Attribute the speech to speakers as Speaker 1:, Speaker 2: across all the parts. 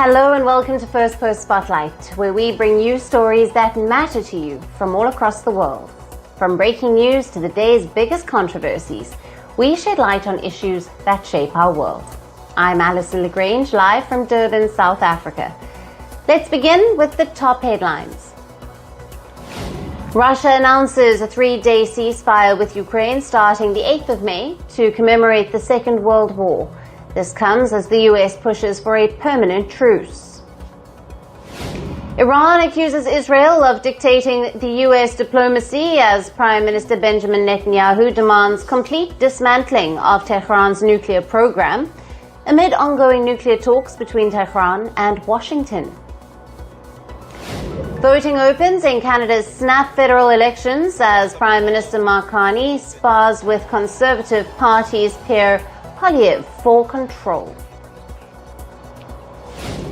Speaker 1: Hello and welcome to Firstpost Spotlight, where we bring you stories that matter to you from all across the world. From breaking news to the day's biggest controversies, we shed light on issues that shape our world. I'm Alison LaGrange, live from Durban, South Africa. Let's begin with the top headlines. Russia announces a 3-day ceasefire with Ukraine starting the 8th of May to commemorate the Second World War. This comes as the US pushes for a permanent truce. Iran accuses Israel of dictating the US diplomacy as Prime Minister Benjamin Netanyahu demands complete dismantling of Tehran's nuclear program amid ongoing nuclear talks between Tehran and Washington. Voting opens in Canada's snap federal elections as Prime Minister Mark Carney spars with Conservative Party's Pierre Poilievre for control.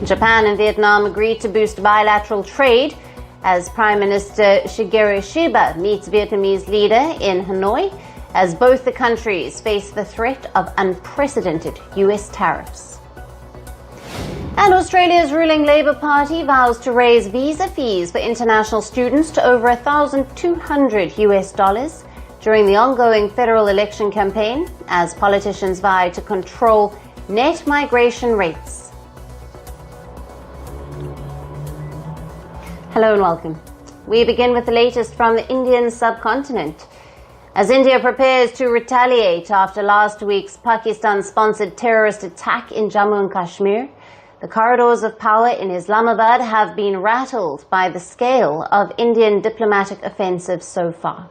Speaker 1: Japan and Vietnam agreed to boost bilateral trade as Prime Minister Shigeru Ishiba meets Vietnamese leader in Hanoi as both the countries face the threat of unprecedented US tariffs. And Australia's ruling Labour Party vows to raise visa fees for international students to over $1,200 during the ongoing federal election campaign as politicians vie to control net migration rates. Hello and welcome. We begin with the latest from the Indian subcontinent. As India prepares to retaliate after last week's Pakistan-sponsored terrorist attack in Jammu and Kashmir, the corridors of power in Islamabad have been rattled by the scale of Indian diplomatic offensive so far.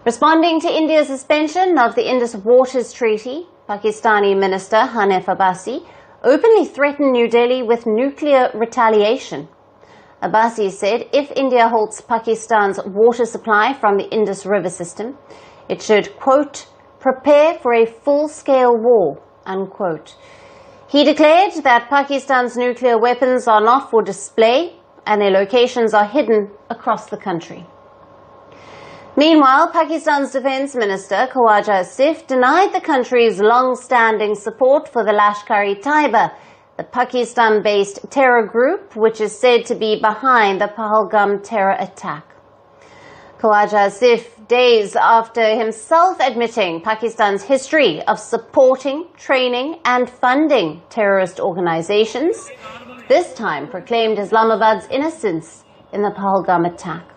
Speaker 1: Responding to India's suspension of the Indus Waters Treaty, Pakistani Minister Hanif Abbasi openly threatened New Delhi with nuclear retaliation. Abbasi said if India halts Pakistan's water supply from the Indus River system, it should, quote, prepare for a full-scale war, unquote. He declared that Pakistan's nuclear weapons are not for display and their locations are hidden across the country. Meanwhile, Pakistan's Defence Minister Khawaja Asif denied the country's long-standing support for the Lashkar-e-Taiba, the Pakistan-based terror group which is said to be behind the Pahalgam Terror attack. Khawaja Asif, days after himself admitting Pakistan's history of supporting, training and funding terrorist organizations, this time proclaimed Islamabad's innocence in the Pahalgam attack.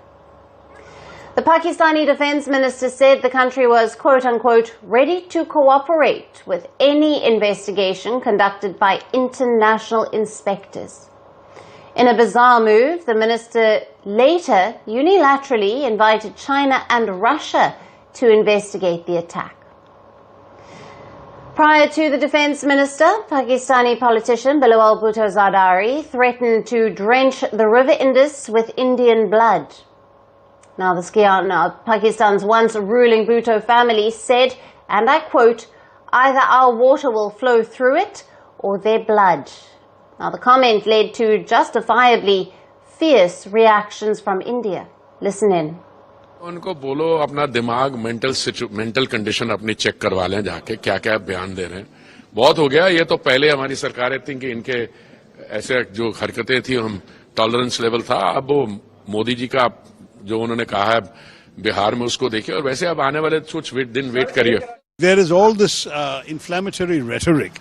Speaker 1: The Pakistani Defence Minister said the country was, quote-unquote, ready to cooperate with any investigation conducted by international inspectors. In a bizarre move, the minister later unilaterally invited China and Russia to investigate the attack. Prior to the Defence Minister, Pakistani politician Bilawal Bhutto Zardari threatened to drench the River Indus with Indian blood. Now, the Skiana of Pakistan's once ruling Bhutto family said, and I quote, either our water will flow through it or their blood. Now, the comment led to justifiably fierce reactions from India. Listen in.
Speaker 2: उनको बोलो अपना दिमाग mental condition अपनी check करवा लें जाके क्या क्या बयान दे रहे हैं बहुत हो गया ये तो पहले हमारी सरकारें थी कि इनके ऐसे जो हरकतें थी हम टॉलरेंस लेवल था अब वो मोदी जी का जो उन्होंने कहा है बिहार में उसको देखिए और वैसे अब आने वाले कुछ दिन वेट करिए.
Speaker 3: There is all this inflammatory rhetoric.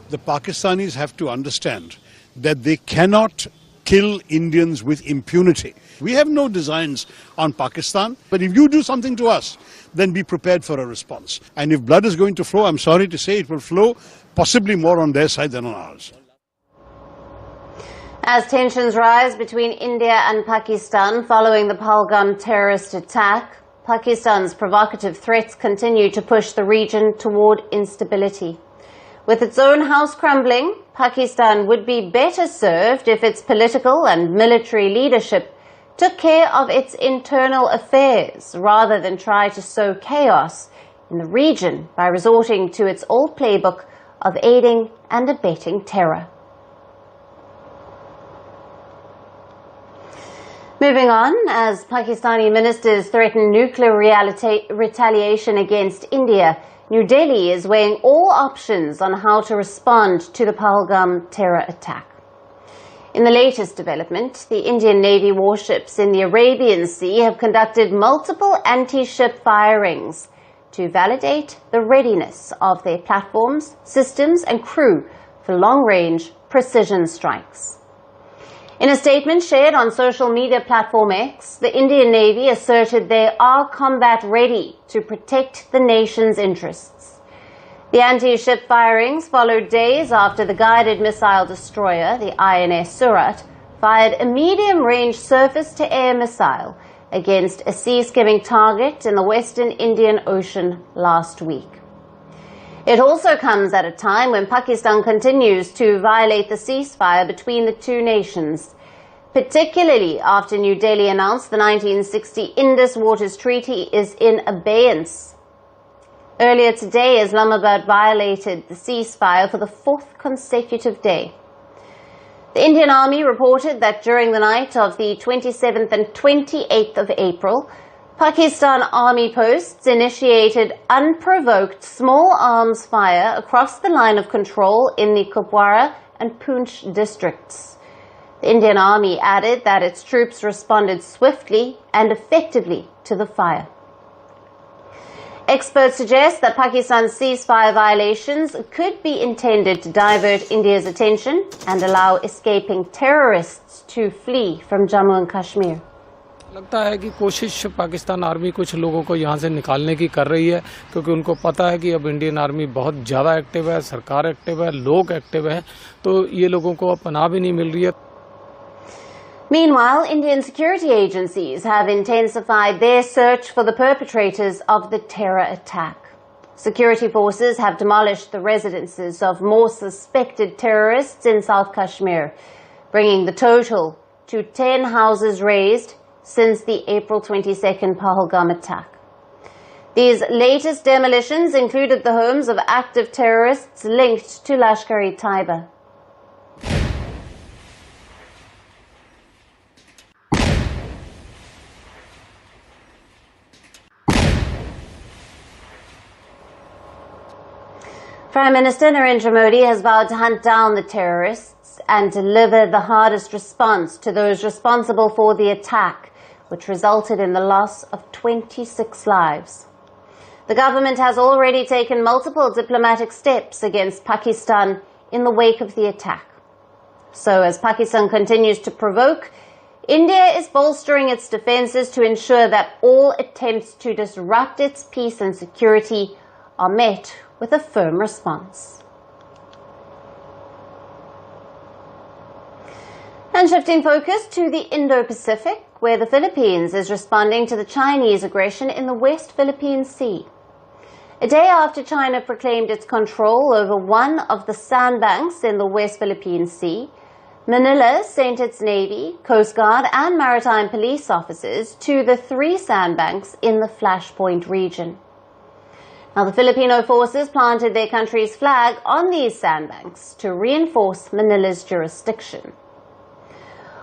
Speaker 3: The Pakistanis have to understand that they cannot kill Indians with impunity. We have no designs on Pakistan, but if you do something to us, then be prepared for a response. And if blood is going to flow, I'm sorry to say it will flow possibly more on their side than on ours.
Speaker 1: As tensions rise between India and Pakistan following the Pahalgam terrorist attack, Pakistan's provocative threats continue to push the region toward instability. With its own house crumbling, Pakistan would be better served if its political and military leadership took care of its internal affairs rather than try to sow chaos in the region by resorting to its old playbook of aiding and abetting terror. Moving on, as Pakistani ministers threaten nuclear retaliation against India, New Delhi is weighing all options on how to respond to the Pahalgam terror attack. In the latest development, the Indian Navy warships in the Arabian Sea have conducted multiple anti-ship firings to validate the readiness of their platforms, systems and crew for long-range precision strikes. In a statement shared on social media platform X, the Indian Navy asserted they are combat ready to protect the nation's interests. The anti-ship firings followed days after the guided missile destroyer, the INS Surat, fired a medium-range surface-to-air missile against a sea-skimming target in the Western Indian Ocean last week. It also comes at a time when Pakistan continues to violate the ceasefire between the two nations, particularly after New Delhi announced the 1960 Indus Waters Treaty is in abeyance. Earlier today, Islamabad violated the ceasefire for the fourth consecutive day. The Indian Army reported that during the night of the 27th and 28th of April, Pakistan Army posts initiated unprovoked small arms fire across the line of control in the Kupwara and Poonch districts. The Indian Army added that its troops responded swiftly and effectively to the fire. Experts suggest that Pakistan's ceasefire violations could be intended to divert India's attention and allow escaping terrorists to flee from Jammu and Kashmir.
Speaker 4: लगता है कि कोशिश Pakistan army कुछ लोगों को यहाँ से निकालने की कर रही है क्योंकि उनको पता है कि अब इंडियन आर्मी बहुत ज़्यादा एक्टिव है, सरकार एक्टिव है, लोग एक्टिव है, तो ये लोगों को अब पनाह भी नहीं मिल रही है.
Speaker 1: Meanwhile, Indian security agencies have intensified their search for the perpetrators of the terror attack. Security forces have demolished the residences of more suspected terrorists in South Kashmir, bringing the total to 10 houses razed since the April 22nd Pahalgam attack. These latest demolitions included the homes of active terrorists linked to Lashkar-e-Taiba. Prime Minister Narendra Modi has vowed to hunt down the terrorists and deliver the hardest response to those responsible for the attack, which resulted in the loss of 26 lives. The government has already taken multiple diplomatic steps against Pakistan in the wake of the attack. So, as Pakistan continues to provoke, India is bolstering its defences to ensure that all attempts to disrupt its peace and security are met with a firm response. And shifting focus to the Indo-Pacific, where the Philippines is responding to the Chinese aggression in the West Philippine Sea. A day after China proclaimed its control over one of the sandbanks in the West Philippine Sea, Manila sent its Navy, Coast Guard and maritime police officers to the 3 sandbanks in the Flashpoint region. Now, the Filipino forces planted their country's flag on these sandbanks to reinforce Manila's jurisdiction.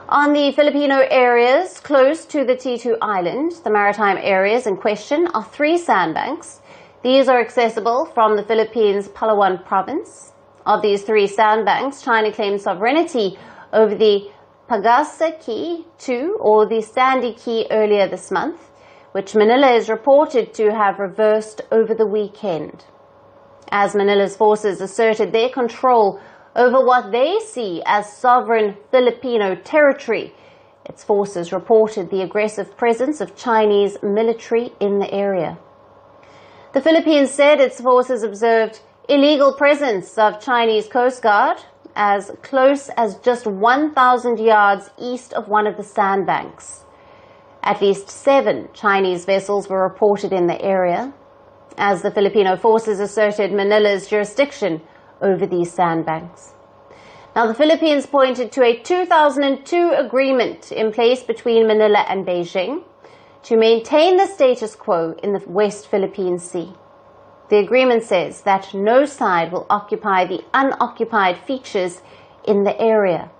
Speaker 1: On the Filipino areas close to the T2 Island, the maritime areas in question are 3 sandbanks. These are accessible from the Philippines' Palawan province. Of these 3 sandbanks, China claims sovereignty over the Pagasa Key 2, or the Sandy Key, earlier this month, which Manila is reported to have reversed over the weekend. As Manila's forces asserted their control over what they see as sovereign Filipino territory, its forces reported the aggressive presence of Chinese military in the area. The Philippines said its forces observed illegal presence of Chinese Coast Guard as close as just 1,000 yards east of one of the sandbanks. At least 7 Chinese vessels were reported in the area, as the Filipino forces asserted Manila's jurisdiction over these sandbanks. Now, the Philippines pointed to a 2002 agreement in place between Manila and Beijing to maintain the status quo in the West Philippine Sea. The agreement says that no side will occupy the unoccupied features in the area.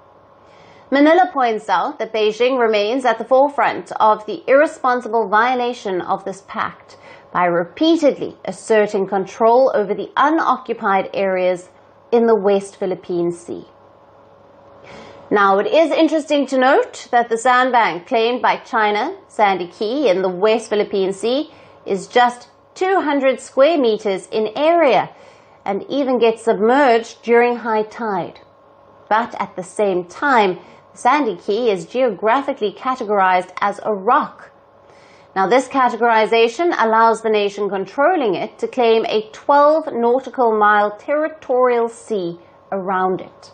Speaker 1: Manila points out that Beijing remains at the forefront of the irresponsible violation of this pact by repeatedly asserting control over the unoccupied areas in the West Philippine Sea. Now, it is interesting to note that the sandbank claimed by China, Sandy Key, in the West Philippine Sea, is just 200 square meters in area and even gets submerged during high tide. But at the same time, Sandy Key is geographically categorized as a rock. Now, this categorization allows the nation controlling it to claim a 12 nautical mile territorial sea around it.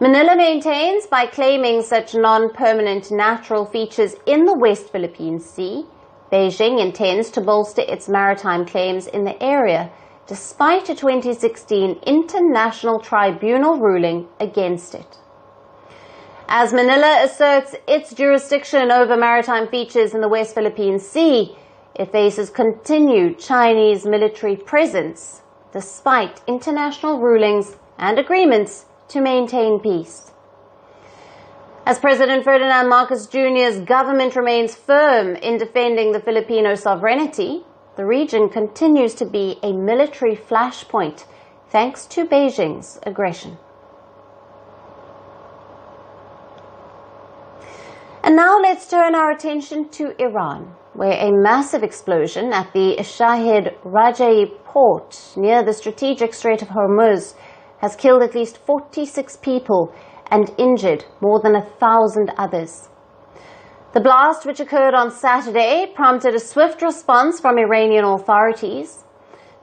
Speaker 1: Manila maintains by claiming such non-permanent natural features in the West Philippine Sea, Beijing intends to bolster its maritime claims in the area, despite a 2016 international tribunal ruling against it. As Manila asserts its jurisdiction over maritime features in the West Philippine Sea, it faces continued Chinese military presence, despite international rulings and agreements to maintain peace. As President Ferdinand Marcos Jr.'s government remains firm in defending the Filipino sovereignty, the region continues to be a military flashpoint thanks to Beijing's aggression. And now let's turn our attention to Iran, where a massive explosion at the Shahid Raja'i port near the strategic Strait of Hormuz has killed at least 46 people and injured more than 1,000 others. The blast, which occurred on Saturday, prompted a swift response from Iranian authorities.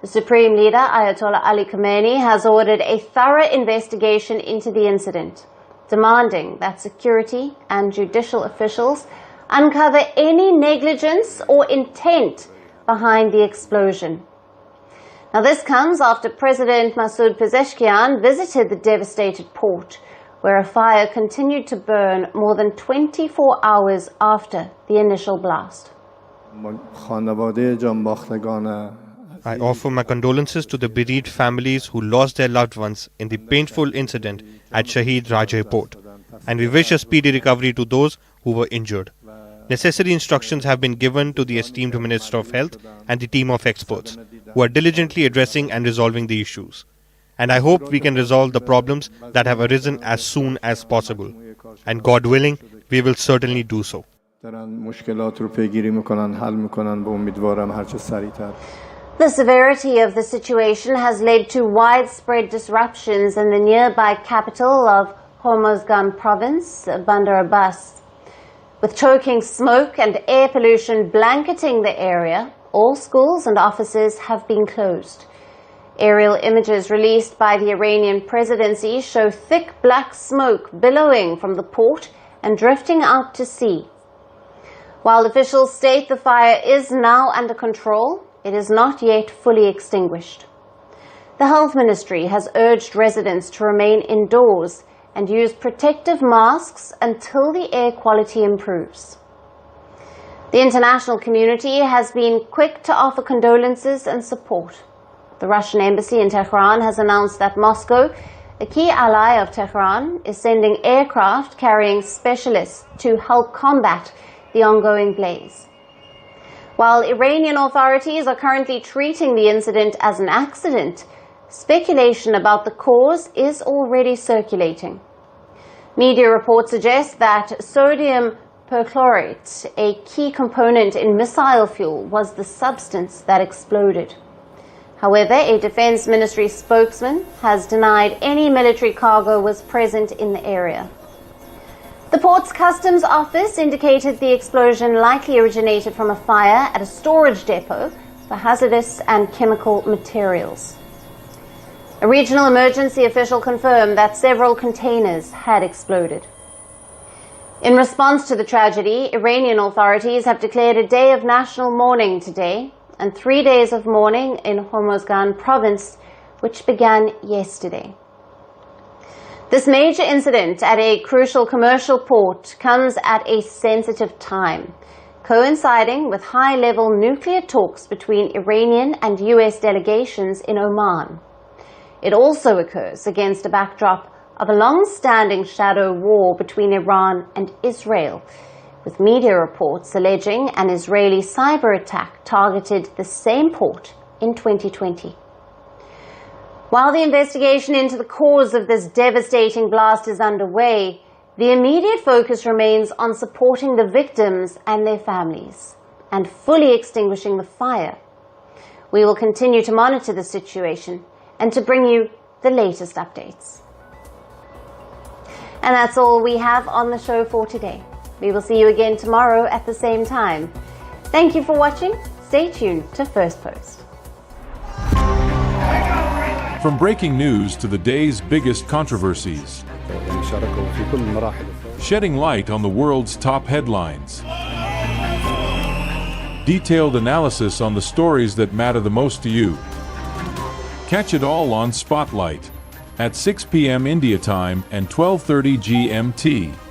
Speaker 1: The Supreme Leader, Ayatollah Ali Khamenei, has ordered a thorough investigation into the incident, demanding that security and judicial officials uncover any negligence or intent behind the explosion. Now, this comes after President Masoud Pezeshkian visited the devastated port, where a fire continued to burn more than 24 hours after the initial blast.
Speaker 5: I offer my condolences to the bereaved families who lost their loved ones in the painful incident at Shahid Raja'i port, and we wish a speedy recovery to those who were injured. Necessary instructions have been given to the esteemed Minister of Health and the team of experts who are diligently addressing and resolving the issues. And I hope we can resolve the problems that have arisen as soon as possible. And God willing, we will certainly do so.
Speaker 1: The severity of the situation has led to widespread disruptions in the nearby capital of Hormozgan province, Bandar Abbas. With choking smoke and air pollution blanketing the area, all schools and offices have been closed. Aerial images released by the Iranian presidency show thick black smoke billowing from the port and drifting out to sea. While officials state the fire is now under control, it is not yet fully extinguished. The Health Ministry has urged residents to remain indoors and use protective masks until the air quality improves. The international community has been quick to offer condolences and support. The Russian embassy in Tehran has announced that Moscow, a key ally of Tehran, is sending aircraft carrying specialists to help combat the ongoing blaze. While Iranian authorities are currently treating the incident as an accident, speculation about the cause is already circulating. Media reports suggest that sodium perchlorate, a key component in missile fuel, was the substance that exploded. However, a Defense Ministry spokesman has denied any military cargo was present in the area. The port's customs office indicated the explosion likely originated from a fire at a storage depot for hazardous and chemical materials. A regional emergency official confirmed that several containers had exploded. In response to the tragedy, Iranian authorities have declared a day of national mourning today and 3 days of mourning in Hormozgan province, which began yesterday. This major incident at a crucial commercial port comes at a sensitive time, coinciding with high-level nuclear talks between Iranian and US delegations in Oman. It also occurs against a backdrop of a long-standing shadow war between Iran and Israel, with media reports alleging an Israeli cyber attack targeted the same port in 2020. While the investigation into the cause of this devastating blast is underway, the immediate focus remains on supporting the victims and their families and fully extinguishing the fire. We will continue to monitor the situation and to bring you the latest updates. And that's all we have on the show for today. We will see you again tomorrow at the same time. Thank you for watching. Stay tuned to Firstpost.
Speaker 6: From breaking news to the day's biggest controversies, shedding light on the world's top headlines, detailed analysis on the stories that matter the most to you. Catch it all on Spotlight at 6 p.m. India time and 12:30 GMT.